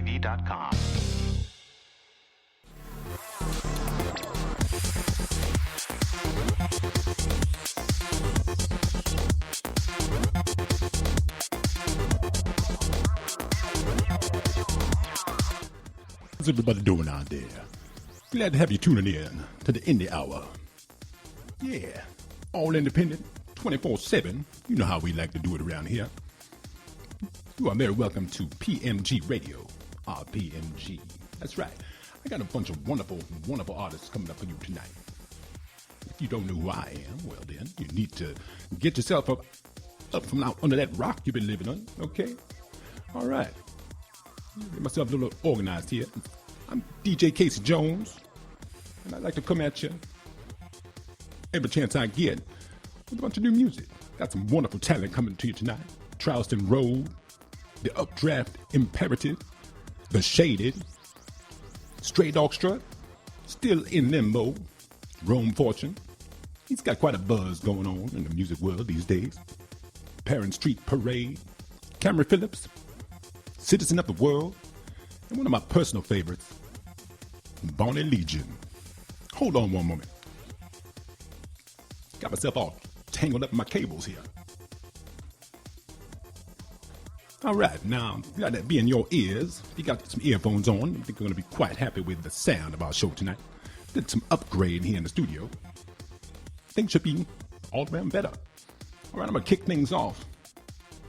PMGTV.com. How's everybody doing out there? Glad to have you tuning in to the Indie Hour. Yeah, all independent, 24/7. You know how we like to do it around here. You are very welcome to PMG Radio, RPMG. That's right. I got a bunch of wonderful artists coming up for you tonight. If you don't know who I am, well then, you need to get yourself up from out under that rock you've been living on, okay? All right. Get myself a little organized here. I'm DJ Kasey Jones, and I'd like to come at you every chance I get with a bunch of new music. Got some wonderful talent coming to you tonight. Troust Rode, the Updraft Imperative, the Shaded, Stray Dog Strut, still inLimo, Rome Fortune. He's got quite a buzz going on in the music world these days. Perren Street Parade, Kamary Phillips, Citizen of the World, and one of my personal favorites, Bonnie Legion. Hold on one moment. Got myself all tangled up in my cables here. All right, now, you got that be in your ears. If you got some earphones on, I think you're going to be quite happy with the sound of our show tonight. Did some upgrade here in the studio. Things should be all around better. All right, I'm going to kick things off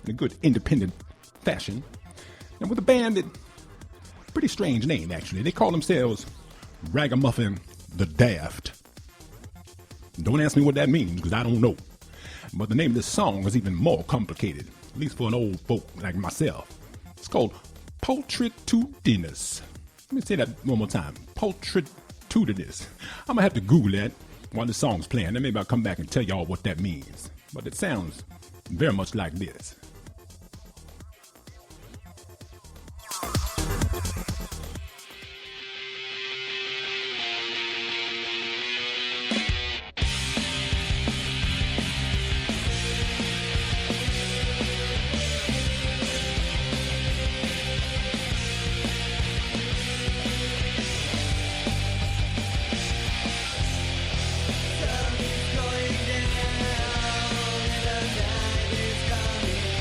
in a good independent fashion. And with a band that, pretty strange name actually. They call themselves Ragamuffin The Daft. Don't ask me what that means, because I don't know. But the name of this song is even more complicated, at least for an old folk like myself. It's called Pulchritudinous. Let me say that one more time. Pulchritudinous. I'm going to have to Google that while the song's playing. Then maybe I'll come back and tell y'all what that means. But it sounds very much like this. Going down, and the night is coming.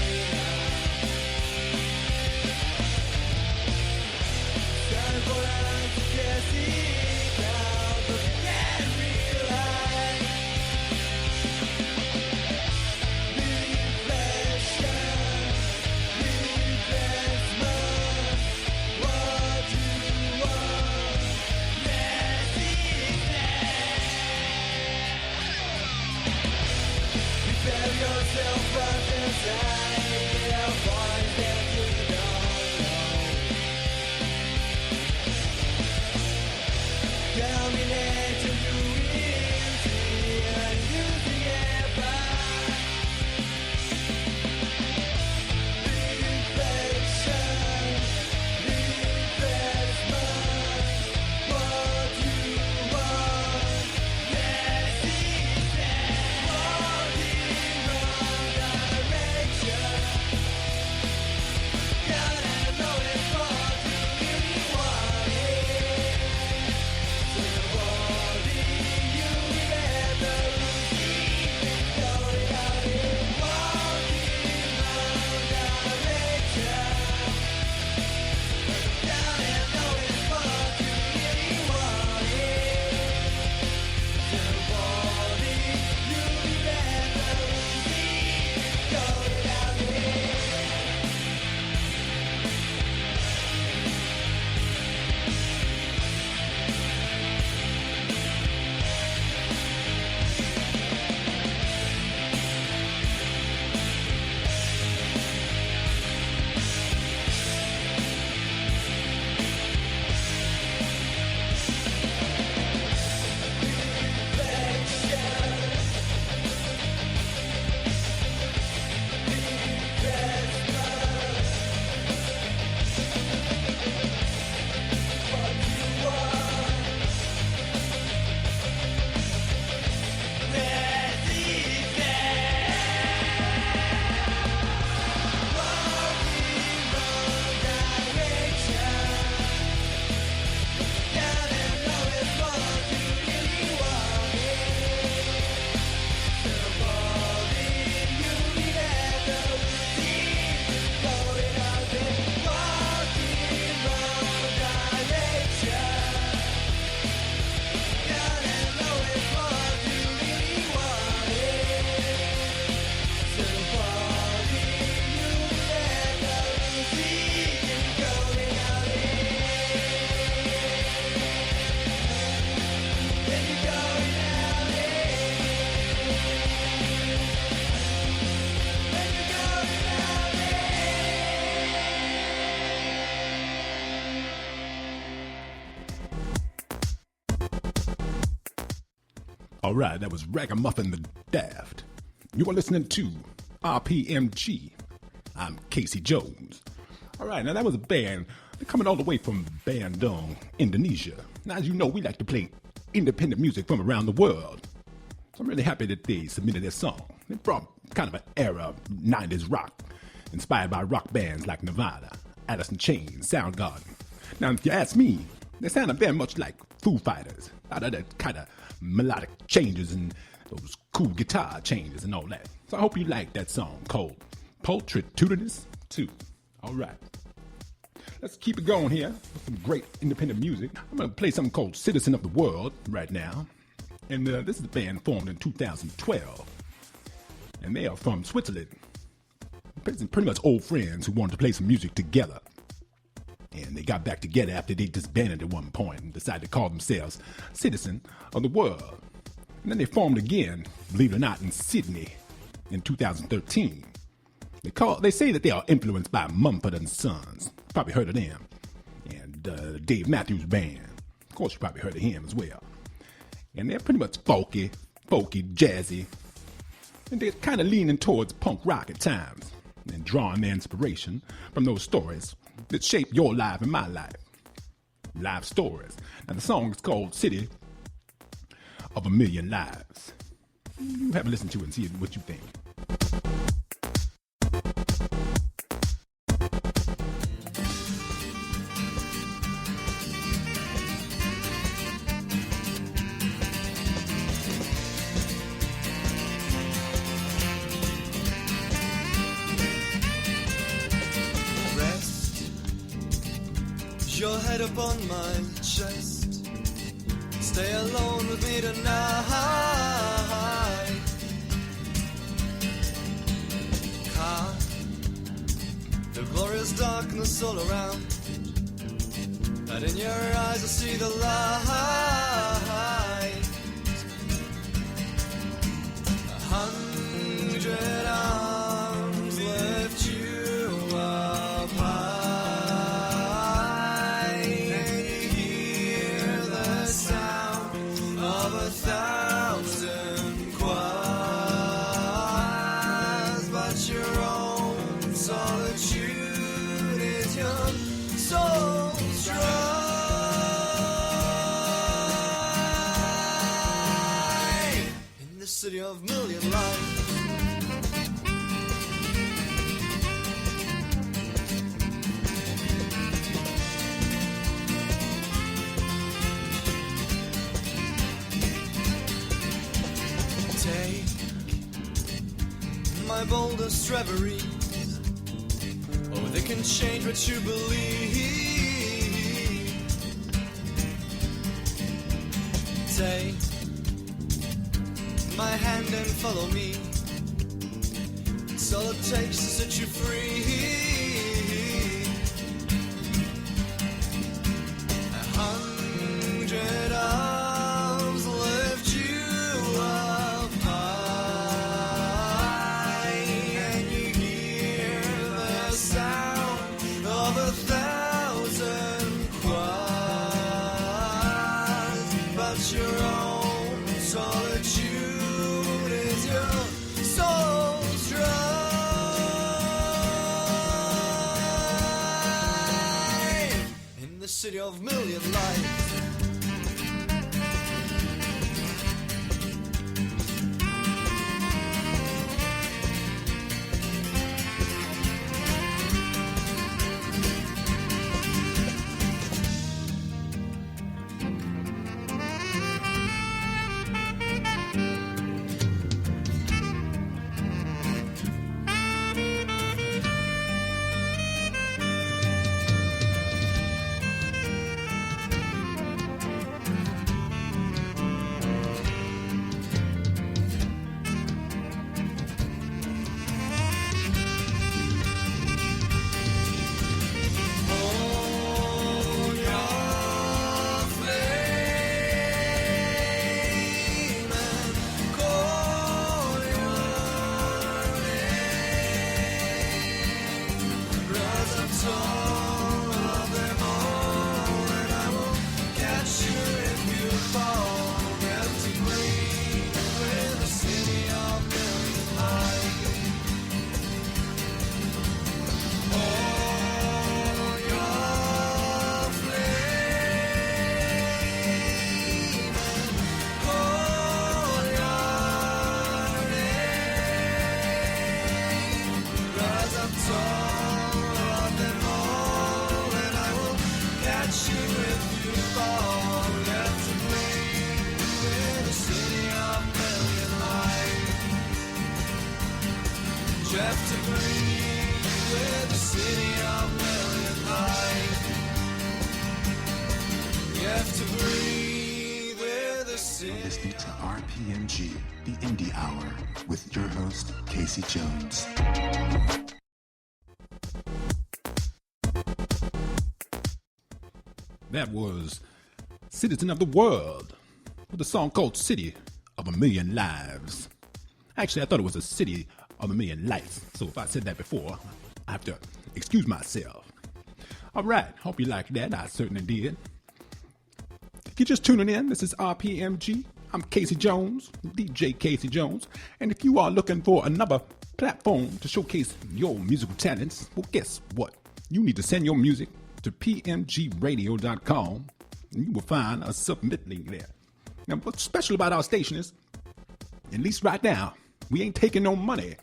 All right, that was Ragamuffin The Daft. You are listening to RPMG. I'm Kasey Jones. All right, now that was a band. They're coming all the way from Bandung, Indonesia. Now, as you know, we like to play independent music from around the world. So I'm really happy that they submitted their song. They brought kind of an era of 90s rock, inspired by rock bands like Nirvana, Alice in Chains, Soundgarden. Now, if you ask me, they sounded very much like Foo Fighters. Out of that kind of melodic changes and those cool guitar changes and all that. So I hope you like that song called Pulchritudinous 2. All right. Let's keep it going here with some great independent music. I'm going to play something called Citizen of the World right now. And this is a band formed in 2012. And they are from Switzerland. Pretty much old friends who wanted to play some music together. And they got back together after they disbanded at one point and decided to call themselves Citizen of the World. And then they formed again, believe it or not, in Sydney in 2013. They say that they are influenced by Mumford & Sons. Probably heard of them. And Dave Matthews Band. Of course, you probably heard of him as well. And they're pretty much folky, jazzy. And they're kind of leaning towards punk rock at times. And drawing their inspiration from those stories that shape your life and my life. Life stories. Now the song is called City of a Million Lives. You have a listen to it and see what you think. Your head upon my chest. Stay alone with me tonight. Car, the glorious darkness all around, and in your eyes I see the light. 100 arms lift you up high. City of million lives. Take my boldest reveries. Oh, they can change what you believe. Take my hand and follow me. It's all it takes to set you free. 100 arms lift you up high, and you hear the sound of 1,000 choirs, but your own solitude. City of million lives. with the city a million high. You have to breathe with the city. You're listening to RPMG, the Indie Hour, with your host, Kasey Jones. That was Citizen of the World with a song called City of a Million Lives. Actually, I thought it was a City of a Million Lights. So if I said that before, I have to excuse myself. All right, hope you liked that. I certainly did. If you're just tuning in, this is RPMG. I'm Kasey Jones, DJ Kasey Jones. And if you are looking for another platform to showcase your musical talents, well, guess what? You need to send your music to pmgradio.com, and you will find a submit link there. Now, what's special about our station is, at least right now, we ain't taking no money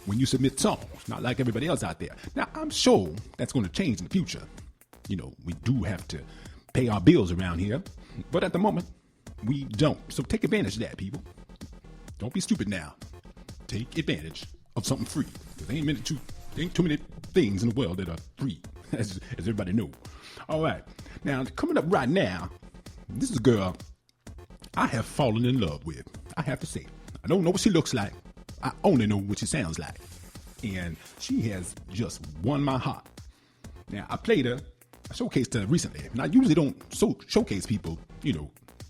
when you submit songs, not like everybody else out there. Now, I'm sure that's going to change in the future. You know, we do have to pay our bills around here, but at the moment, we don't. So take advantage of that, people. Don't be stupid now. Take advantage of something free, because there ain't too many things in the world that are free. As everybody know. All right. Now, coming up right now, this is a girl I have fallen in love with. I have to say. I don't know what she looks like. I only know what she sounds like. And she has just won my heart. Now, I showcased her recently. And I usually don't showcase people,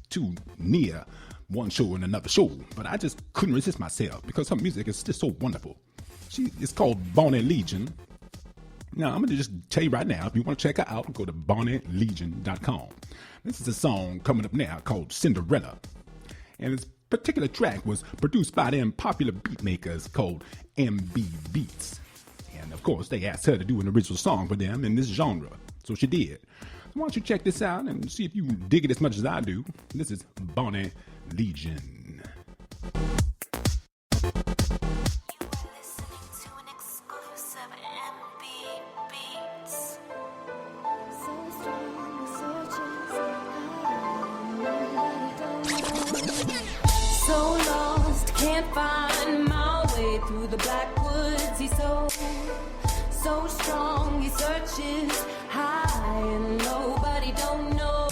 too near one show and another show. But I just couldn't resist myself because her music is just so wonderful. It's called Bonnie Legion. Now, I'm going to just tell you right now, if you want to check her out, go to bonnielegion.com. This is a song coming up now called Cinderella. And this particular track was produced by them popular beat makers called MB Beats. And of course, they asked her to do an original song for them in this genre. So she did. So why don't you check this out and see if you dig it as much as I do. This is Bonnie Legion. So lost, can't find my way through the backwoods. He's so strong, he searches high and low, but he don't know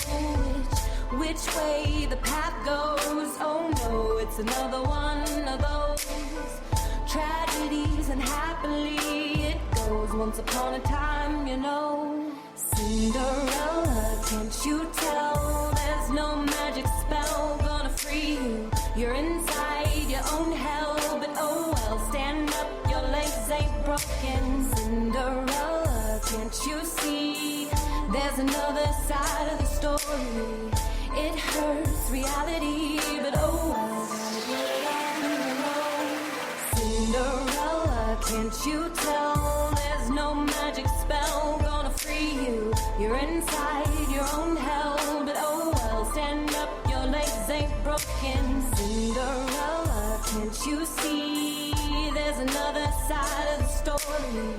which way the path goes. Oh no, it's another one of those tragedies, and happily it goes. Once upon a time, Cinderella, can't you tell? There's no magic spell gonna free you. You're inside your own hell, but oh well, stand up, your legs ain't broken. Cinderella, can't you see? There's another side of the story. It hurts reality, but oh well, Cinderella, can't you tell? There's no magic spell gonna free you. You're inside your own hell, but oh well, stand up, your legs ain't broken. Cinderella, can't you see? There's another side of the story.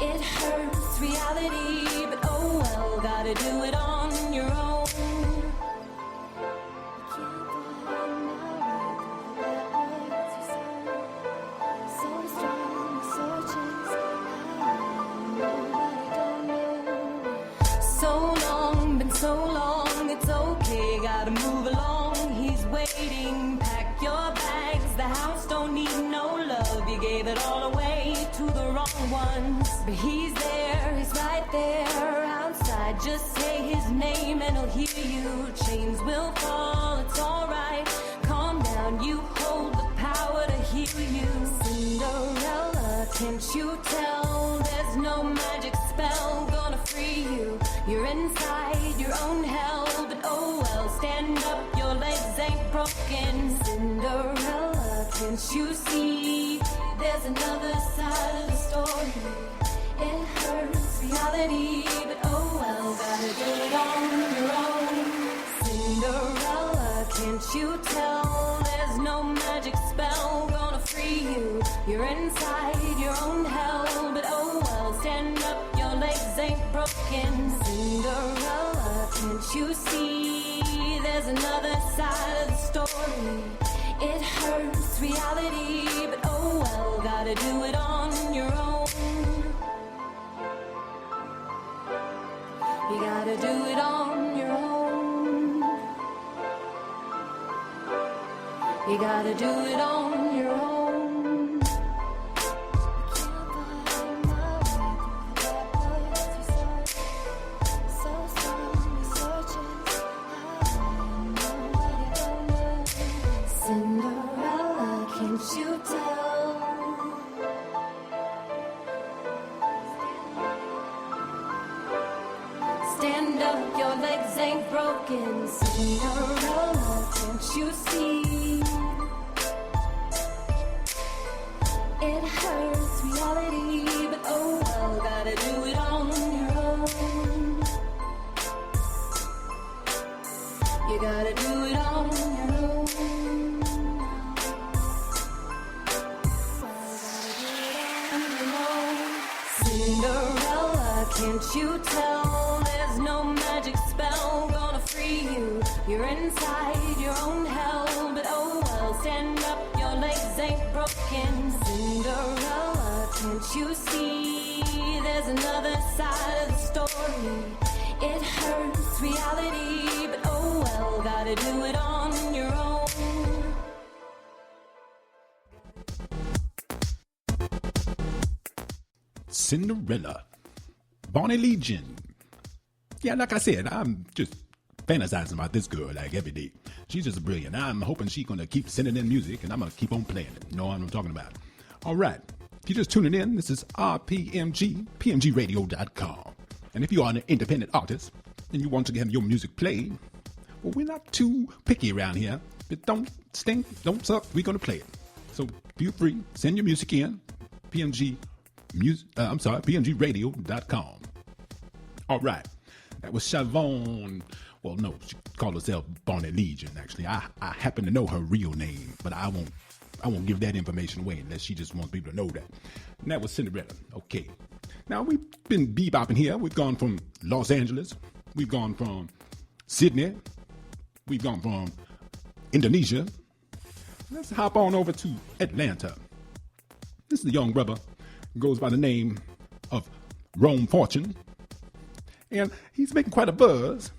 It hurts reality, but oh well, gotta do it on your own. So long, it's okay, gotta move along. He's waiting, pack your bags. The house don't need no love. You gave it all away to the wrong ones. But he's there, he's right there outside. Just say his name and he'll hear you. Chains will fall, it's alright. Calm down, you hold the power to heal you. Cinderella, can't you tell? There's no magic spell gonna free you. You're inside your own hell, but oh well, stand up, your legs ain't broken. Cinderella, can't you see? There's another side of the story. It hurts reality, but oh well, gotta do it on your own. Cinderella, can't you tell? There's no magic spell gonna free you. You're inside your own hell, but oh well, stand up, your legs ain't broken. Cinderella, can't you see? There's another side of the story. It hurts reality, but oh well, gotta do it on your own. You gotta do it on your own. Cinderella, can't you tell? Stand up, your legs ain't broken. Cinderella, can't you see? It hurts, reality, but oh well, gotta do it on your own. You gotta do it on your own. Cinderella, can't you tell? There's no magic spell gonna free you. You're inside your own hell, but oh well, stand up, your legs ain't broken. Cinderella, can't you see? There's another side of the story. It hurts, reality, but oh well, gotta do it on your own. Cinderella, Bonnie Legion. Yeah, like I said, I'm just fantasizing about this girl like every day. She's just brilliant. I'm hoping she's going to keep sending in music, and I'm going to keep on playing it. You know what I'm talking about. All right. If you're just tuning in, this is RPMG, PMGradio.com. And if you are an independent artist and you want to have your music played, well, we're not too picky around here. But don't stink, don't suck, we're going to play it. So feel free, send your music in, PMGradio.com. All right. That was Siobhan. Well, no, she called herself Bonnie Legion, actually. I happen to know her real name, but I won't give that information away unless she just wants people to know that. And that was Cinderella. Okay. Now, we've been bebopping here. We've gone from Los Angeles. We've gone from Sydney. We've gone from Indonesia. Let's hop on over to Atlanta. This is a young brother who goes by the name of Rome Fortune. And he's making quite a buzz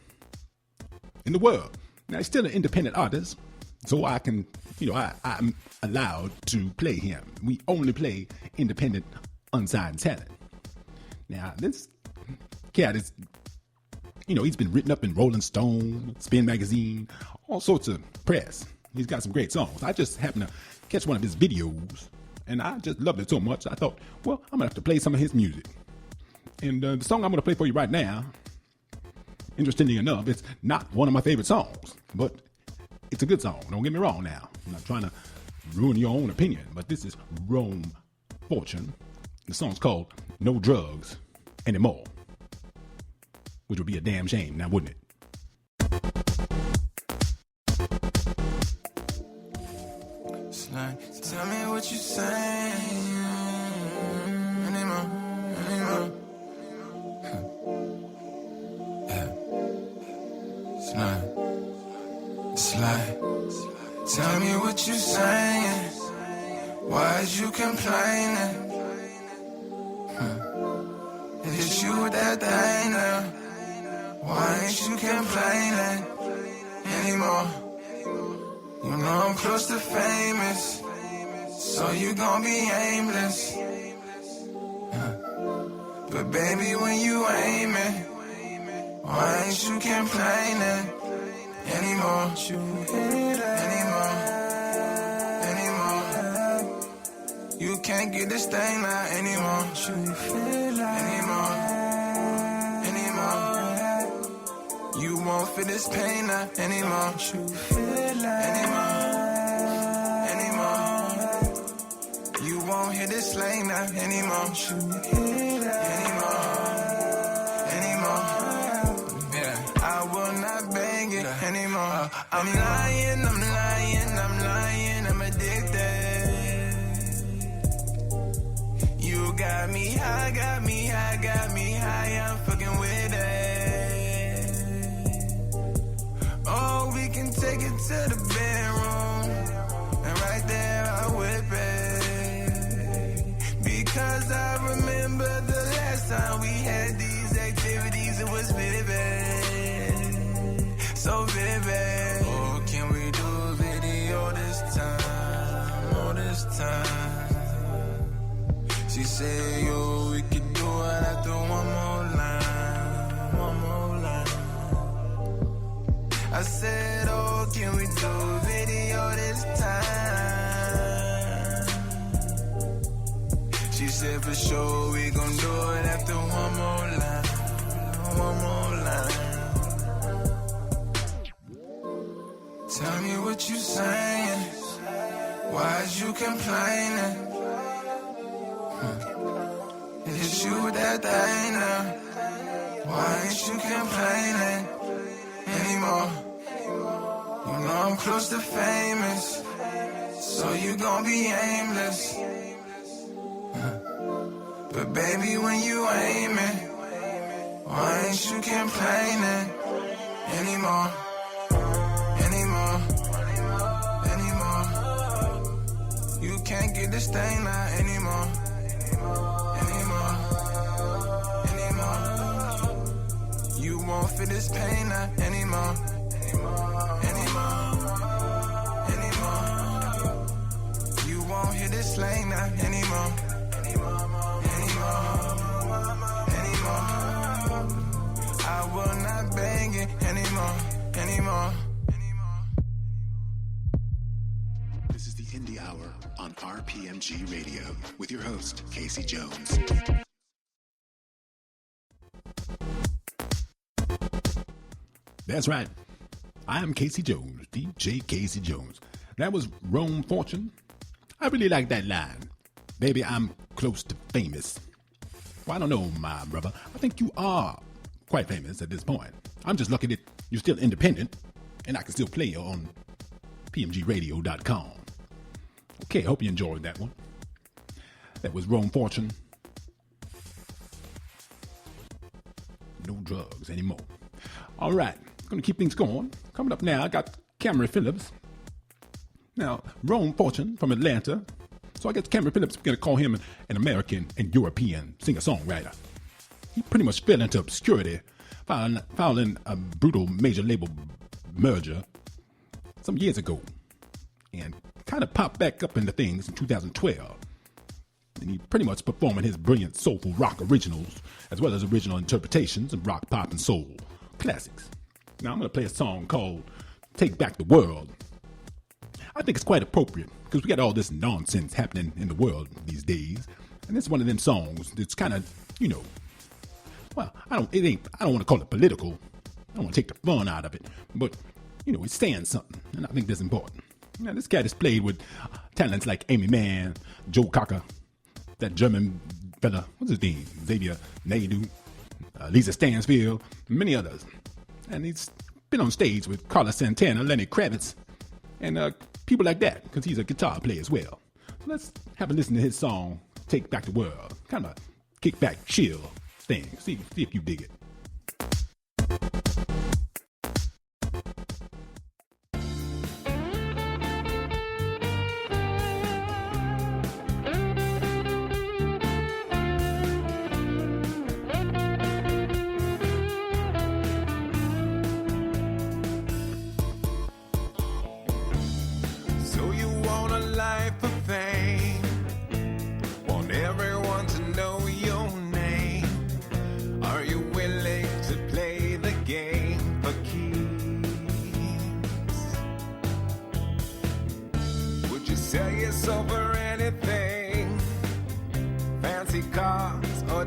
in the world. Now, he's still an independent artist, so I can, I'm allowed to play him. We only play independent, unsigned talent. Now, this cat is, he's been written up in Rolling Stone, Spin Magazine, all sorts of press. He's got some great songs. I just happened to catch one of his videos, and I just loved it so much, I thought, well, I'm going to have to play some of his music. And the song I'm going to play for you right now, interestingly enough, it's not one of my favorite songs, but it's a good song. Don't get me wrong now. I'm not trying to ruin your own opinion, but this is Rome Fortune. The song's called No Drugs Anymore, which would be a damn shame now, wouldn't it? It's like, tell me what you saying anymore. It's like, tell me what you saying. Why is you complaining? It's you with that thing now. Why ain't you complaining anymore? You know I'm close to famous, so you gon' be aimless. But baby, when you aiming, why ain't you complaining anymore? You can't get this thing out anymore. You won't feel this pain out anymore. You won't hear this slang out anymore. Yeah, I will not bang it anymore. I'm lying, I'm addicted. You got me high, I'm fucking with it. Oh, we can take it to the bedroom, and right there I whip it. Because I remember the last time we had these activities, it was vivid, so vivid. Oh, can we do a video this time? She said, yo, we could do it after one more line. I said, oh, can we do a video this time? She said, for sure, we gon' do it after one more line. Tell me what you saying. Why is you complaining? It's you that thing now. Why ain't you complaining anymore? You know I'm close to famous, so you gon' be aimless. But baby, when you aiming, why ain't you complaining anymore? You can't get this thing now anymore. You won't feel this pain now anymore. You won't hear this lane now anymore. I will not bang it anymore. This is the Indie Hour on RPMG Radio with your host, Kasey Jones. That's right. I am Kasey Jones, DJ Kasey Jones. That was Rome Fortune. I really like that line. Baby, I'm close to famous. Well, I don't know, my brother. I think you are quite famous at this point. I'm just lucky that you're still independent and I can still play you on PMGradio.com. Okay, hope you enjoyed that one. That was Rome Fortune. No drugs anymore. All right, going to keep things going. Coming up now, I got Kamary Phillips. Now, Rome Fortune from Atlanta. So I guess Kamary Phillips, we're going to call him an American and European singer-songwriter. He pretty much fell into obscurity following a brutal major label merger some years ago. And kind of popped back up into things in 2012. And he pretty much performing his brilliant soulful rock originals, as well as original interpretations of rock, pop, and soul classics. Now I'm going to play a song called Take Back the World. I think it's quite appropriate because we got all this nonsense happening in the world these days. And it's one of them songs that's kind of, well, I don't want to call it political. I don't want to take the fun out of it. But, it's saying something. And I think that's important. Now, this cat is played with talents like Amy Mann, Joe Cocker, that German fella, what's his name? Xavier Naidoo, Lisa Stansfield, many others. And he's been on stage with Carlos Santana, Lenny Kravitz, and people like that, because he's a guitar player as well. So let's have a listen to his song, Take Back the World. Kind of a kick back, chill thing. See if you dig it.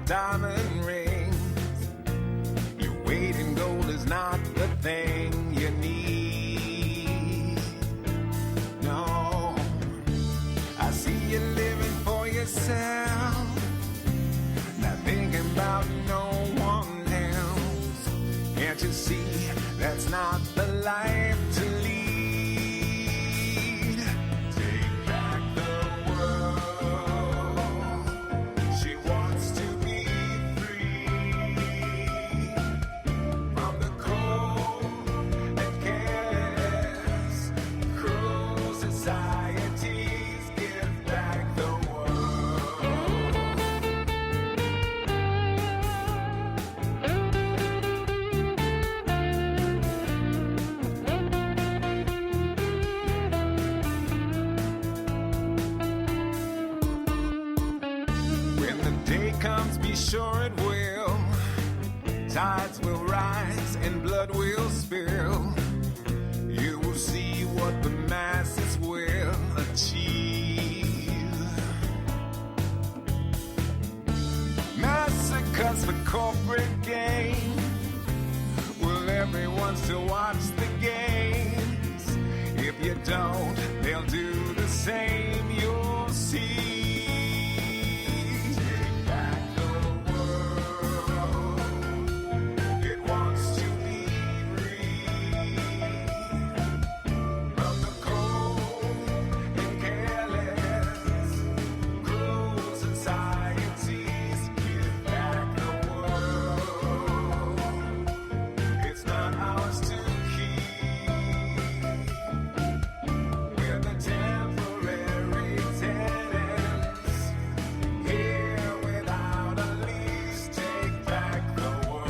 Diamond rings. Your weight in gold is not the thing you need. No, I see you living for yourself, not thinking about no one else. Can't you see that's not the life to lead? Take back the world. She wants to be free. be sure it will. Tides will rise and blood will spill. You will see what the masses will achieve. Massacres for corporate gain. Will everyone still watch the games? If you don't, they'll do the same. You'll see. Take back the world. It wants to be free from the cold and careless, cruel societies. Give back the world. It's not ours to keep. We're the temporary tenants here without a lease. Take back the world.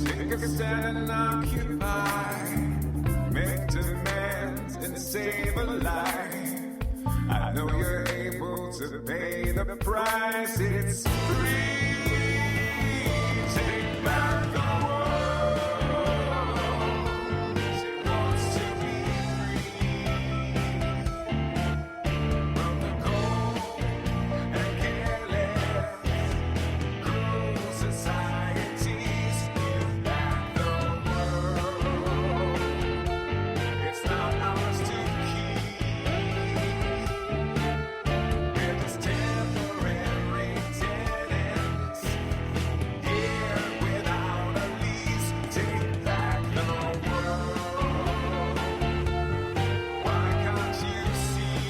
Take a stand and occupy. Make demands and save a life. I know you're able to pay the price. It's free. Take back the world. It wants to be free from the cold and careless, cruel societies. Give back the world. It's not ours to keep. We're just temporary tenants here without a lease. Take back the world. Why can't you see?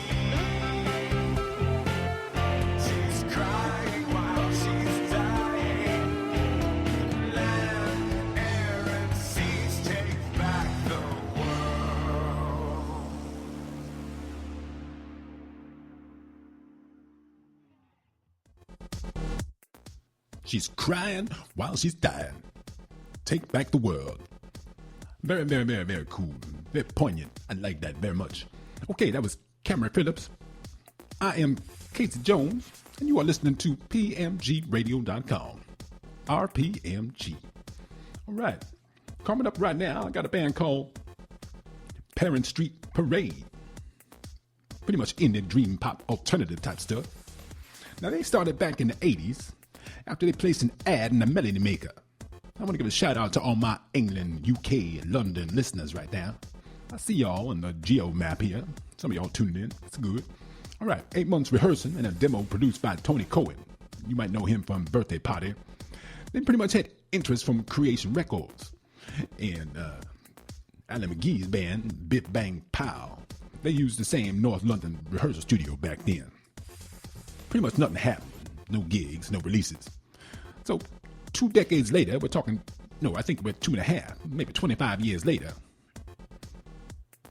She's crying while she's dying. Land, air, and seas. Take back the world. She's crying while she's dying. Take back the world. Very, very, very, very cool. Very poignant. I like that very much. Okay, that was Kamary Phillips. I am Kasey Jones, and you are listening to PMGRadio.com. RPMG. All right. Coming up right now, I got a band called Perren Street Parade. Pretty much indie dream pop alternative type stuff. Now, they started back in the 80s after they placed an ad in the Melody Maker. I want to give a shout out to all my England, UK, and London listeners right now. I see y'all on the geo map here. Some of y'all tuning in. It's good. All right, 8 months rehearsing and a demo produced by Tony Cohen. You might know him from Birthday Party. They pretty much had interest from Creation Records. And Alan McGee's band, Bit Bang Pow, they used the same North London rehearsal studio back then. Pretty much nothing happened. No gigs, no releases. So 2 decades later, we're talking, no, I think we're 2.5, maybe 25 years later,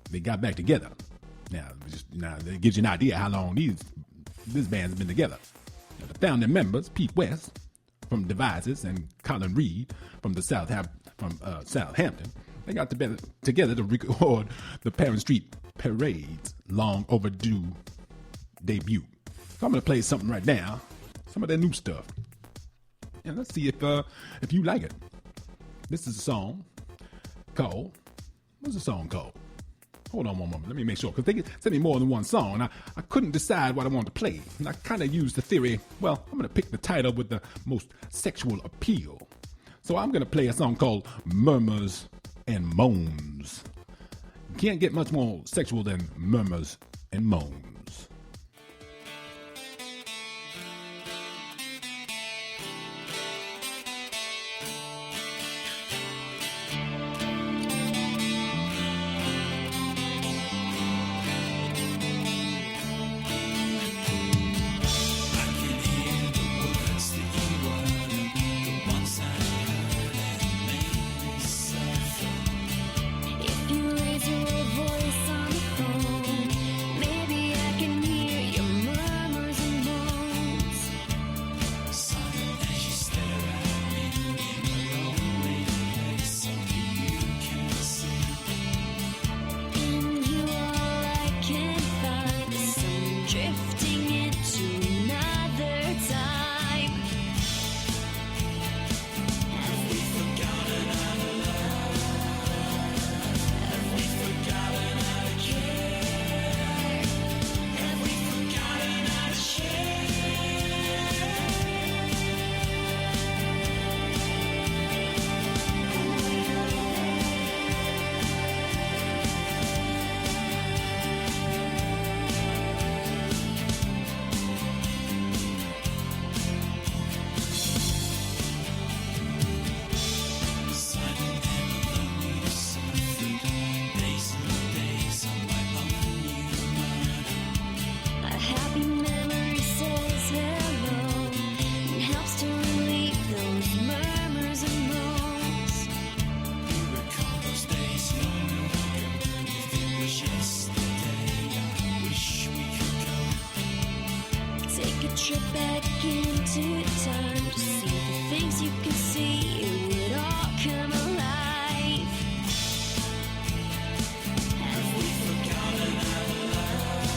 they got back together. Now that gives you an idea how long this band's been together. Now, the founding members, Pete West from Devices and Colin Reed from Southampton, they got together to record the Perren Street Parade's long overdue debut. So I'm going to play something right now, some of their new stuff. And let's see if you like it. This is a song called, what's the song called? Hold on one moment, let me make sure, because they sent me more than one song, and I couldn't decide what I wanted to play. And I kind of used the theory, well, I'm going to pick the title with the most sexual appeal. So I'm going to play a song called Murmurs and Moans. You can't get much more sexual than Murmurs and Moans. I can trip back into time to see the things you can see. It would all come alive. Have we forgotten how to love?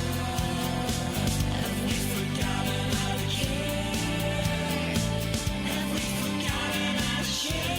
Have we forgotten how to care? Have we forgotten how to share?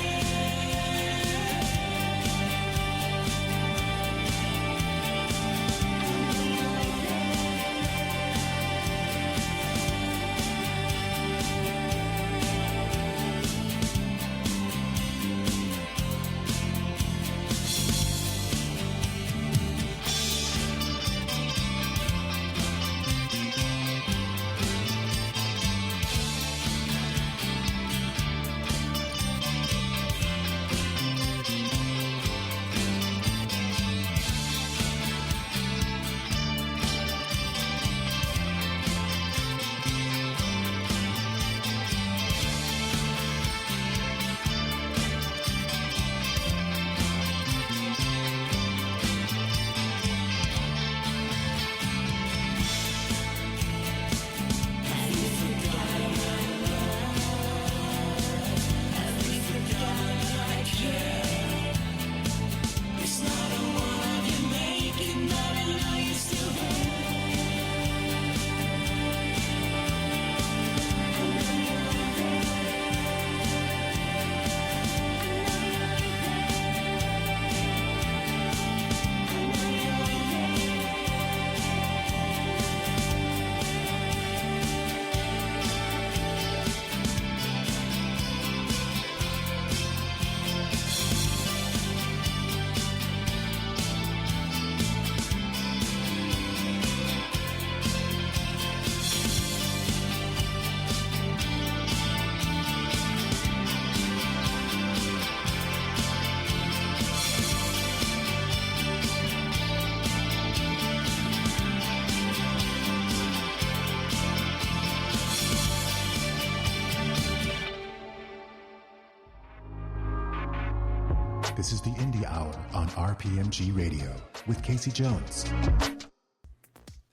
This is the Indie Hour on RPMG Radio with Kasey Jones.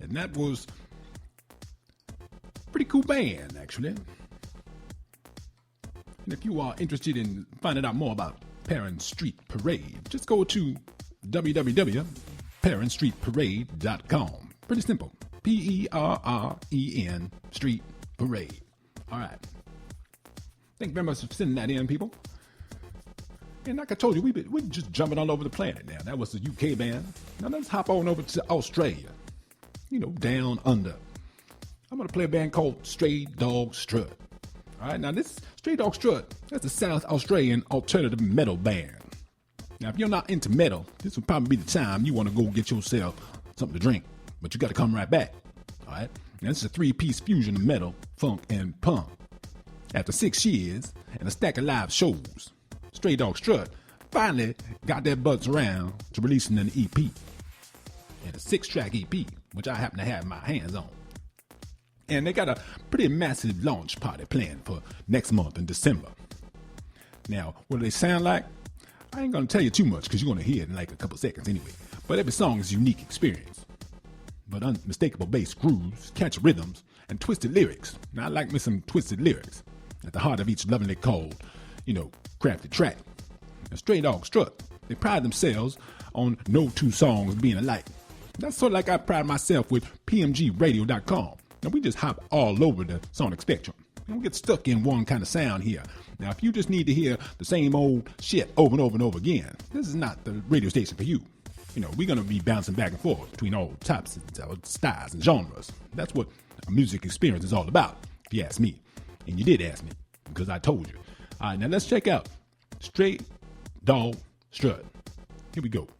And that was a pretty cool band, actually. And if you are interested in finding out more about Perren Street Parade, just go to www.perrenstreetparade.com. Pretty simple. Perren Street Parade. All right. Thank you very much for sending that in, people. And like I told you, we're just jumping all over the planet now. That was the UK band. Now let's hop on over to Australia. You know, down under. I'm going to play a band called Stray Dog Strut. All right, now this Stray Dog Strut, that's a South Australian alternative metal band. Now, if you're not into metal, this would probably be the time you want to go get yourself something to drink. But you got to come right back. All right, now this is a three-piece fusion of metal, funk, and punk. After 6 years and a stack of live shows, Stray Dog Strut finally got their butts around to releasing an EP. And a 6-track EP, which I happen to have my hands on. And they got a pretty massive launch party planned for next month in December. Now, what do they sound like? I ain't going to tell you too much because you're going to hear it in like a couple seconds anyway. But every song is a unique experience. But unmistakable bass grooves, catchy rhythms, and twisted lyrics. Now, I like me some twisted lyrics at the heart of each lovingly called, crafted track. Now, Stray Dog Strut, they pride themselves on no two songs being alike. That's sort of like I pride myself with PMGradio.com. Now, we just hop all over the sonic spectrum. We don't get stuck in one kind of sound here. Now, if you just need to hear the same old shit over and over and over again, this is not the radio station for you. We're going to be bouncing back and forth between all types of styles and genres. That's what a music experience is all about, if you ask me. And you did ask me, because I told you. All right, now let's check out Stray Dog Strut. Here we go. What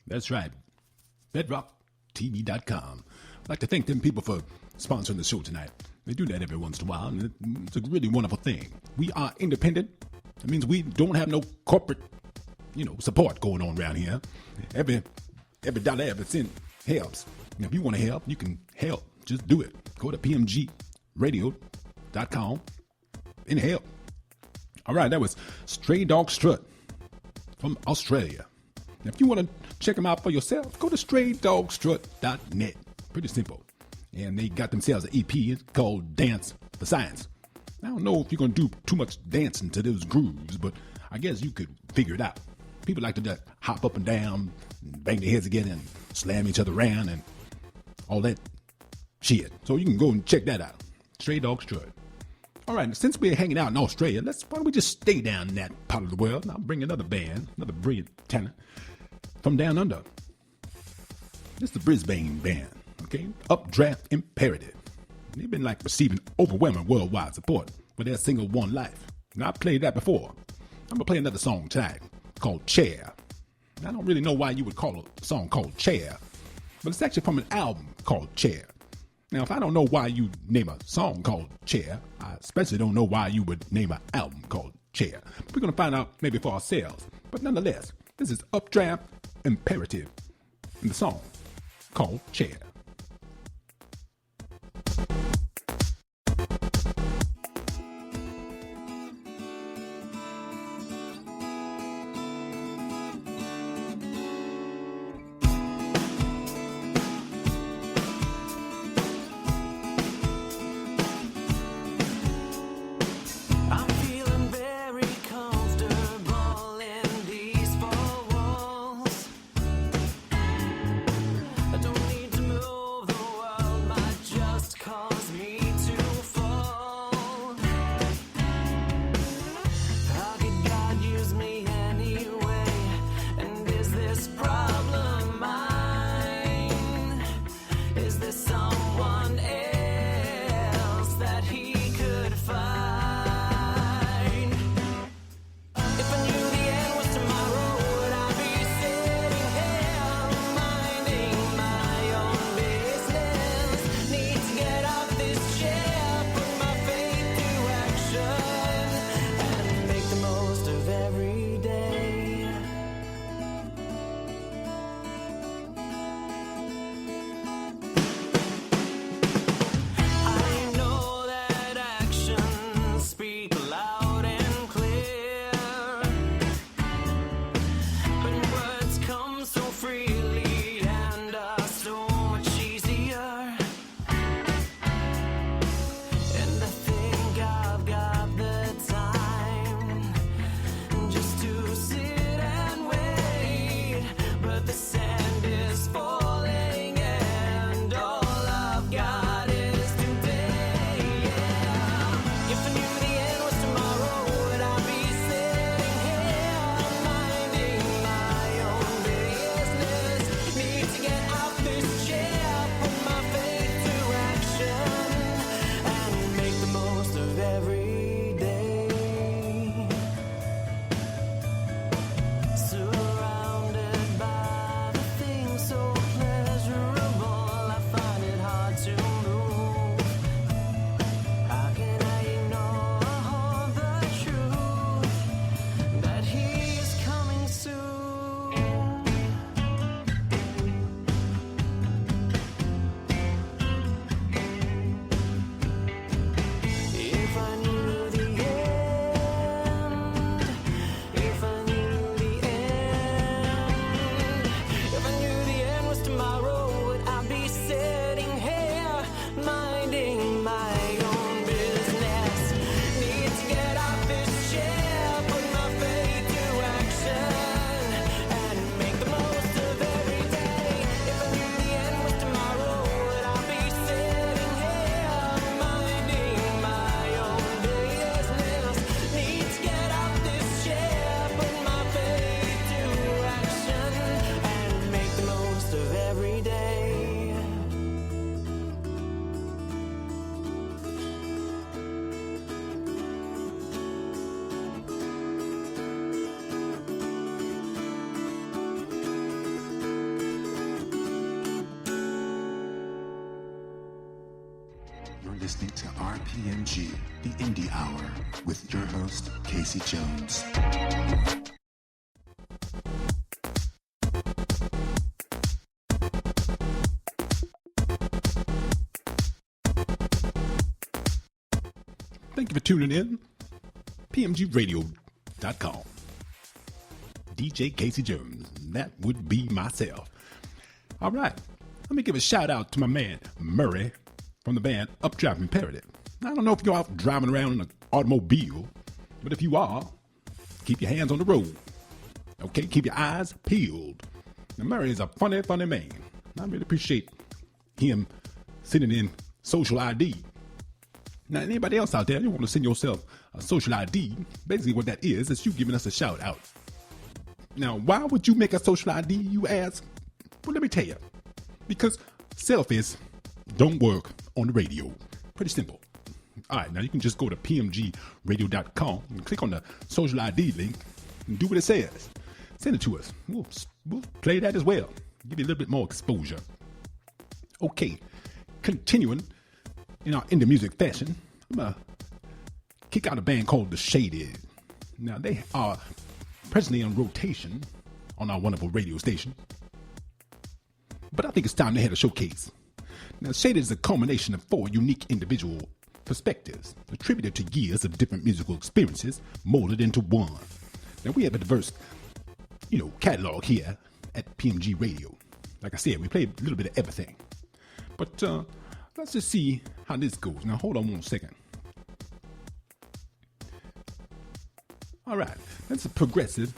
That's right. BedrockTV.com. I'd like to thank them people for sponsoring the show tonight. They do that every once in a while, and it's a really wonderful thing. We are independent. That means we don't have no corporate, support going on around here. Every dollar, every cent helps. And if you want to help, you can help. Just do it. Go to PMGradio.com and help. All right, that was Stray Dog Strut from Australia. Now, if you want to check them out for yourself, go to StrayDogStrut.net. Pretty simple. And they got themselves an EP. It's called Dance for Science. I don't know if you're going to do too much dancing to those grooves, but I guess you could figure it out. People like to just hop up and down, and bang their heads again, and slam each other around, and all that shit. So you can go and check that out. Stray Dog Strut. All right, wsince we're hanging out in Australia, why don't we just stay down in that part of the world? And I'll bring another band, another brilliant talent from down under. This is the Brisbane band, okay? Updraft Imperative. They've been receiving overwhelming worldwide support for their single One Life. Now, I've played that before. I'm going to play another song tonight called Chair. I don't really know why you would call a song called Chair, but it's actually from an album called Chair. Now, if I don't know why you name a song called Chair, I especially don't know why you would name an album called Chair. We're going to find out maybe for ourselves. But nonetheless, this is Updraft Imperative and the song called Chair. I know that action You're listening to RPMG, the Indie Hour, with your host, Kasey Jones. Thank you for tuning in. PMGradio.com. DJ Kasey Jones. That would be myself. All right. Let me give a shout out to my man, Murray, from the band Updraft Imperative. I don't know if you're out driving around in an automobile, but if you are, keep your hands on the road. Okay? Keep your eyes peeled. Now, Murray is a funny, funny man. I really appreciate him sending in social ID. Now, anybody else out there, you want to send yourself a social ID, basically what that is you giving us a shout out. Now, why would you make a social ID, you ask? Well, let me tell you. Because selfies don't work on the radio. Pretty simple. All right, now you can just go to PMGradio.com and click on the social ID link and do what it says. Send it to us. We'll play that as well. Give you a little bit more exposure. Okay, continuing in our indie music fashion, I'm going to kick out a band called The Shaded. Now, they are presently on rotation on our wonderful radio station. But I think it's time they had a showcase. Now, Shaded is a culmination of 4 unique individual perspectives, attributed to years of different musical experiences, molded into one. Now, we have a diverse, catalog here at PMG Radio. Like I said, we play a little bit of everything. But let's just see how this goes. Now, hold on one second. All right, that's a progressive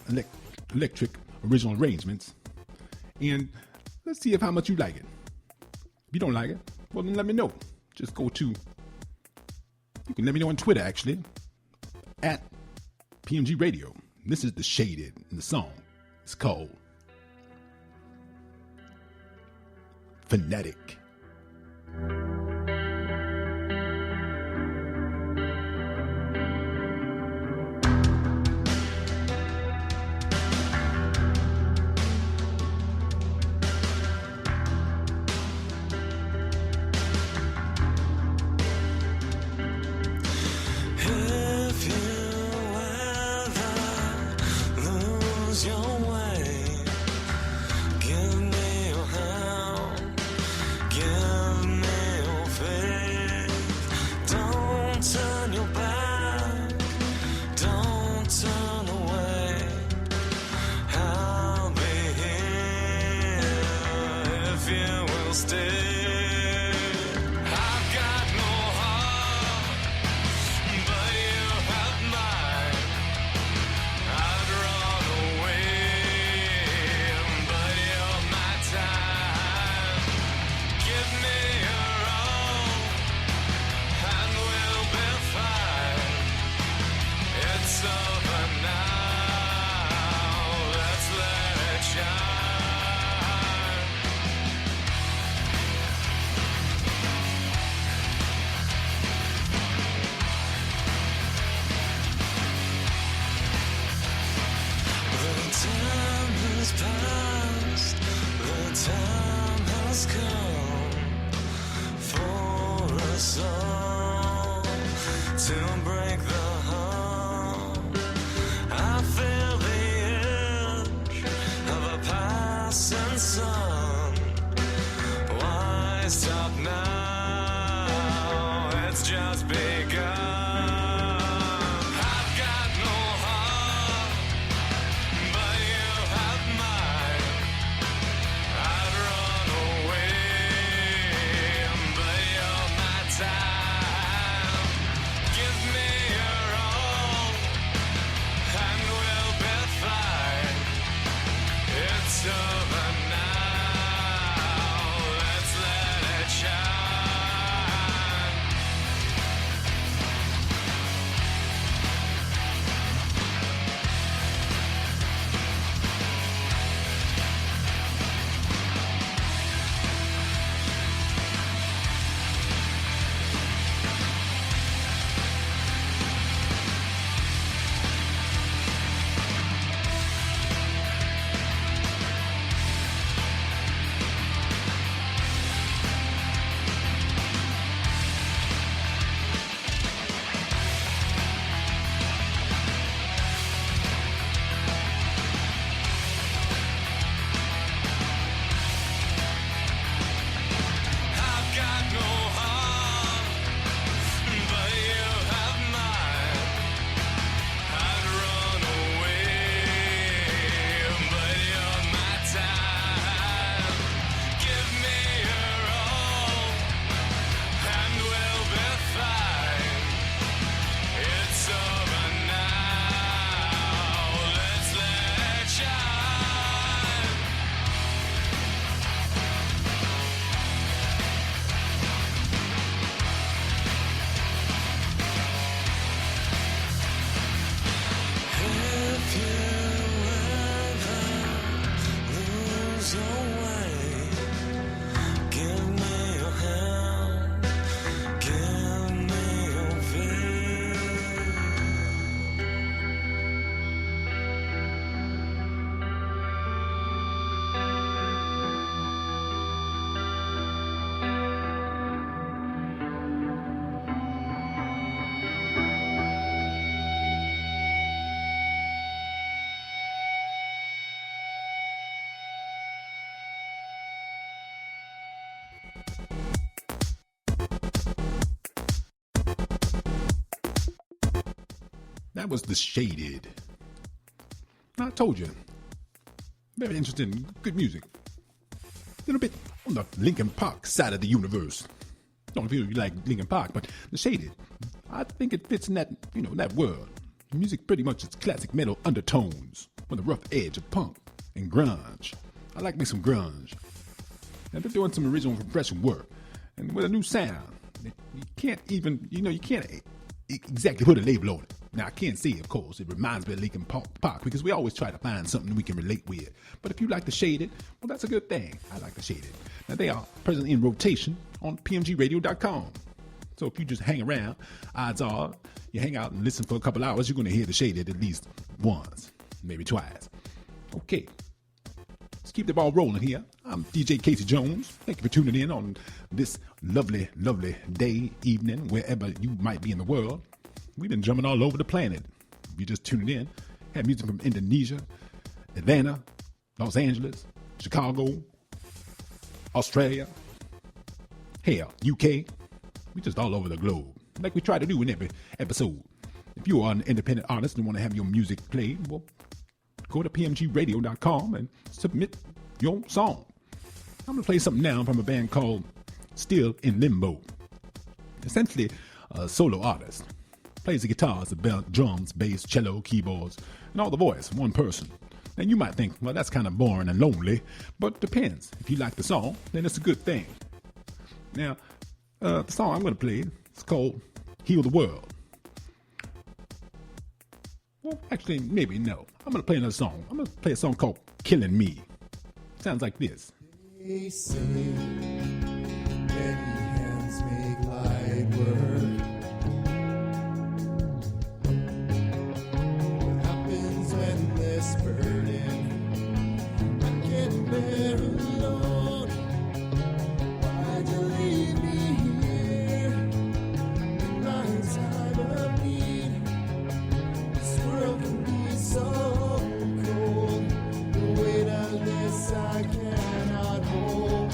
electric original arrangements. And let's see how much you like it. If you don't like it, well, then let me know. Just go to, you can let me know on Twitter, actually, at PMG Radio. This is The Shaded, and the song is called Fanatic. That was The Shaded. I told you, very interesting, good music. A little bit on the Linkin Park side of the universe. Don't know if you like Linkin Park, but The Shaded, I think it fits in that, that world. The music pretty much is classic metal undertones on the rough edge of punk and grunge. I like me some grunge. And they're doing some original refreshing work. And with a new sound, you can't even, you can't exactly put a label on it. Now, I can't say, of course, it reminds me of Linkin Park because we always try to find something we can relate with. But if you like The Shaded, well, that's a good thing. I like The Shaded. Now, they are presently in rotation on PMGradio.com. So if you just hang around, odds are you hang out and listen for a couple hours, you're going to hear The Shaded at least once, maybe twice. Okay. Let's keep the ball rolling here. I'm DJ Kasey Jones. Thank you for tuning in on this lovely, lovely day, evening, wherever you might be in the world. We've been jumping all over the planet. If you just tuning in, had music from Indonesia, Atlanta, Los Angeles, Chicago, Australia, hell, UK. We just all over the globe, like we try to do in every episode. If you are an independent artist and want to have your music played, well, go to PMGradio.com and submit your song. I'm going to play something now from a band called Still inLimo. Essentially a solo artist. Plays the guitars, the drums, bass, cello, keyboards, and all the voice, one person. And you might think, well, that's kind of boring and lonely, but depends. If you like the song, then it's a good thing. Now, the song I'm going to play is called Heal the World. Well, actually, maybe no. I'm going to play another song. I'm going to play a song called Killing Me. Sounds like this. They say heavy hands make light work. What happens when this burden I can't bear alone? Why'd you leave me here in my time of need? This world can be so cold. The weight of this I cannot hold.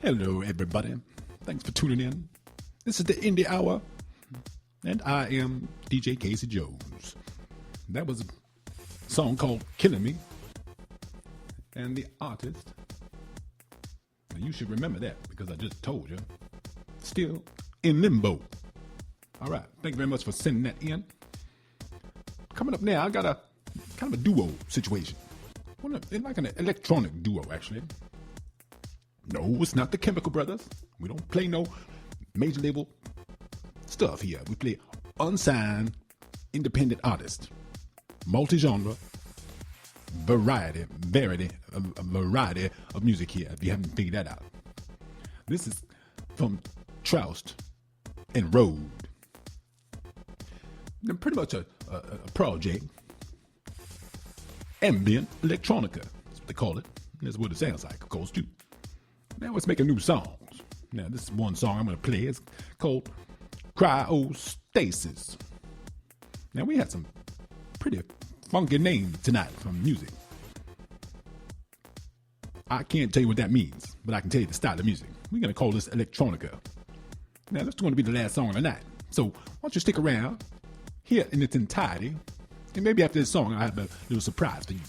Hello, everybody. Thanks for tuning in. This is the Indie Hour, and I am DJ Kasey Jones. That was a song called Killing Me, and the artist, you should remember that because I just told you, still inLimo. All right, thank you very much for sending that in. Coming up now, I got a kind of a duo situation. Well, it's like an electronic duo, actually. No, it's not the Chemical Brothers. We don't play no major label stuff here. We play unsigned, independent artists. Multi-genre, variety of music here, if you haven't figured that out. This is from Troust Rode. They're pretty much a project. Ambient electronica, that's what they call it. That's what it sounds like, of course, too. Now let's make new songs. Now this is one song I'm going to play. It's called Cryostasis. Now we had some pretty funky names tonight from music. I can't tell you what that means, but I can tell you the style of music. We're going to call this electronica. Now this is going to be the last song of the night. So why don't you stick around, hear it in its entirety, and maybe after this song I'll have a little surprise for you.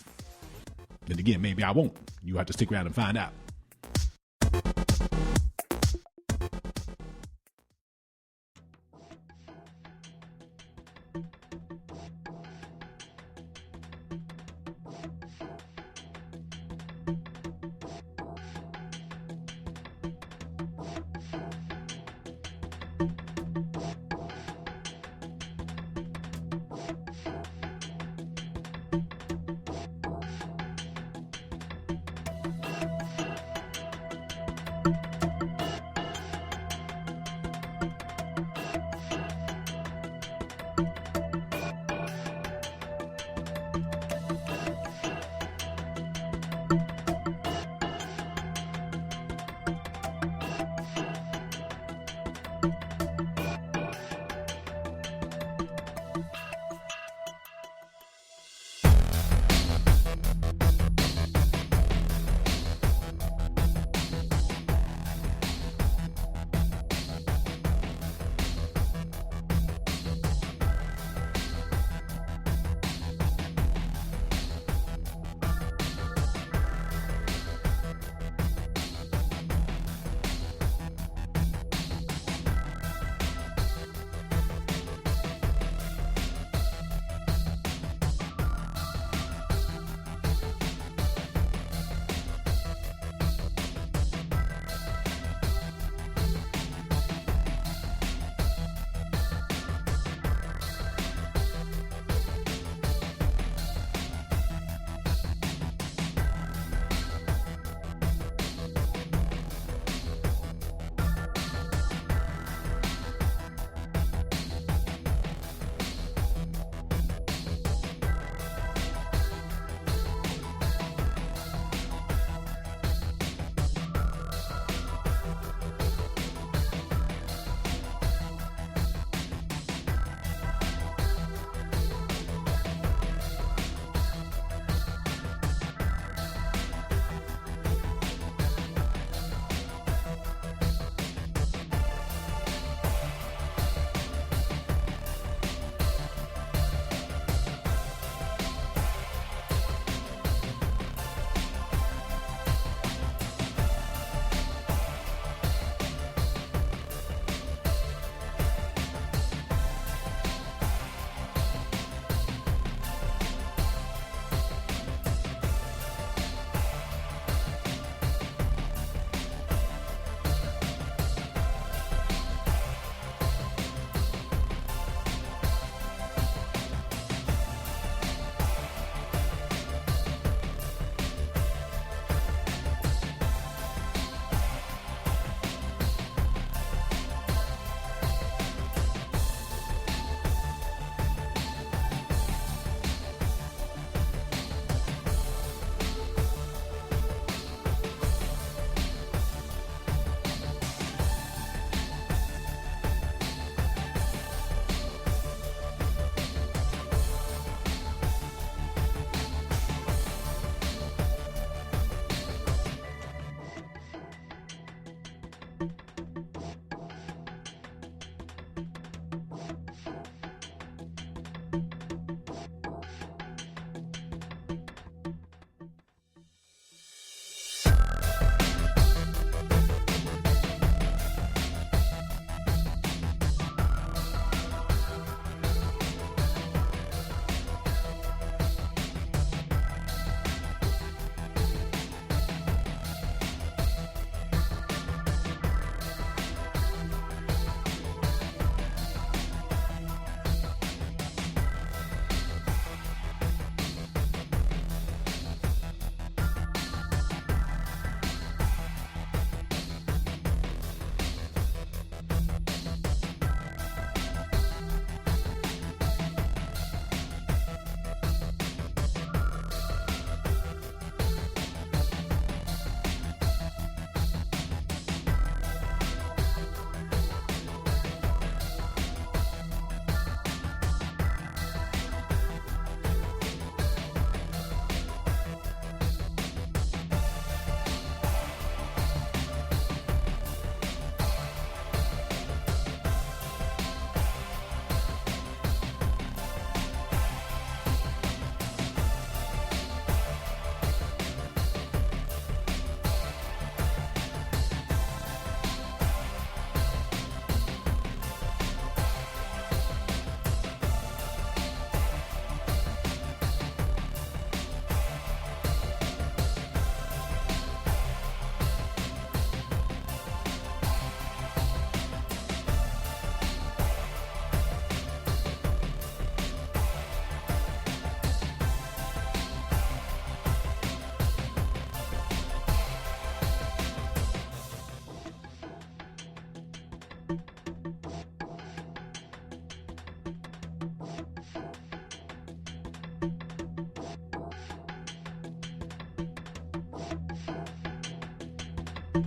Then again, maybe I won't. You have to stick around and find out. Hello,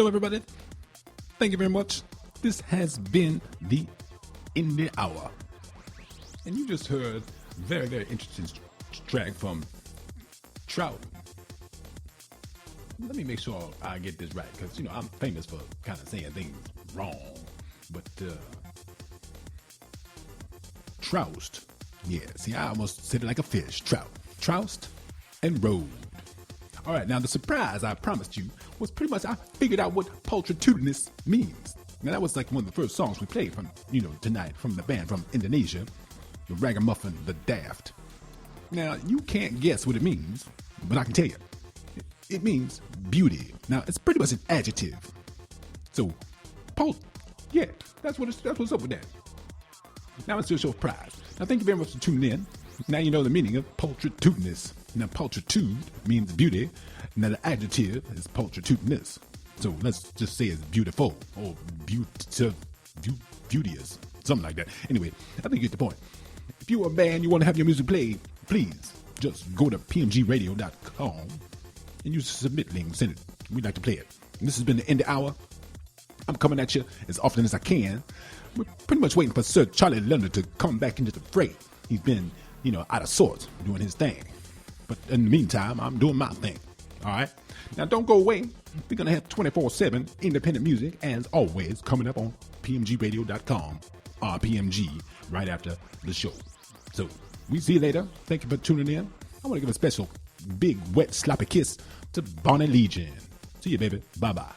everybody. Thank you very much. This has been the Indie Hour. And you just heard a very, very interesting track from Troust. Let me make sure I get this right, because, I'm famous for kind of saying things wrong. But, Troust. Yeah, see, I almost said it like a fish. Troust and Rode. All right, now the surprise I promised you was pretty much I figured out what pulchritudinous means. Now that was like one of the first songs we played from, tonight from the band from Indonesia, the Ragamuffin The Daft. Now you can't guess what it means, but I can tell you. It means beauty. Now it's pretty much an adjective. So, yeah, that's what's up with that. Now it's your show prize. Now thank you very much for tuning in. Now you know the meaning of pulchritudinous. Now pulchritude means beauty. Now the adjective is pulchritudinous. So let's just say it's beautiful or beauteous, something like that. Anyway, I think you get the point. If you're a band, you want to have your music played, please just go to pmgradio.com and use the submit link. Send it. We'd like to play it. And this has been the Indie Hour. I'm coming at you as often as I can. We're pretty much waiting for Sir Charlie London to come back into the fray. He's been, out of sorts doing his thing. But in the meantime, I'm doing my thing. All right? Now, don't go away. We're going to have 24/7 independent music, as always, coming up on pmgradio.com, RPMG, right after the show. So, we see you later. Thank you for tuning in. I want to give a special big, wet, sloppy kiss to Bonnie Legion. See you, baby. Bye-bye.